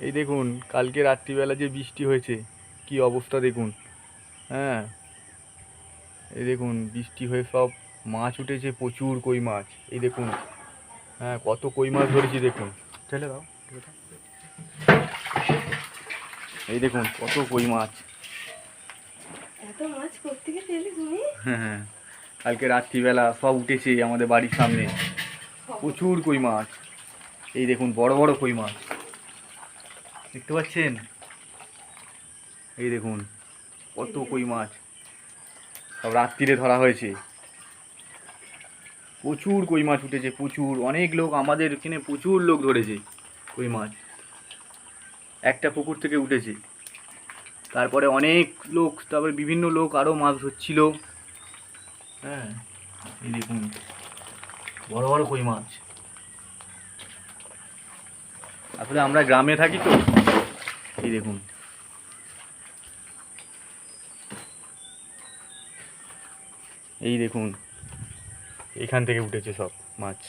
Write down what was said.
এই দেখুন কালকে রাত্রিবেলা যে বৃষ্টি হয়েছে, কি অবস্থা দেখুন। হ্যাঁ, এই দেখুন বৃষ্টি হয়ে সব মাছ উঠেছে, প্রচুর কই মাছ। এই দেখুন, হ্যাঁ কত কই মাছ ধরেছি দেখুন। ঠেলে দাও, ঠেলে দাও। এই দেখুন কত কই মাছ। এত মাছ কোত্থেকে পেলে তুমি? হ্যাঁ হ্যাঁ, কালকে রাত্রিবেলা সব উঠেছে আমাদের বাড়ির সামনে, প্রচুর কই মাছ। এই দেখুন বড় বড় কই মাছ দেখতে পাচ্ছেন। এই দেখুন কত কই মাছ, সব রাত্রিরে ধরা হয়েছে। প্রচুর কই মাছ উঠেছে, প্রচুর। অনেক লোক আমাদের এখানে প্রচুর লোক ধরেছে কই মাছ, একটা পুকুর থেকে উঠেছে। তারপরে অনেক লোক, তারপরে বিভিন্ন লোক আরও মাছ ধরছিল। হ্যাঁ, এই দেখুন বড় বড় কই মাছ। আসলে আমরা গ্রামে থাকি তো, এই দেখুন। এই দেখুন এখান থেকে উঠেছে সব মাছ।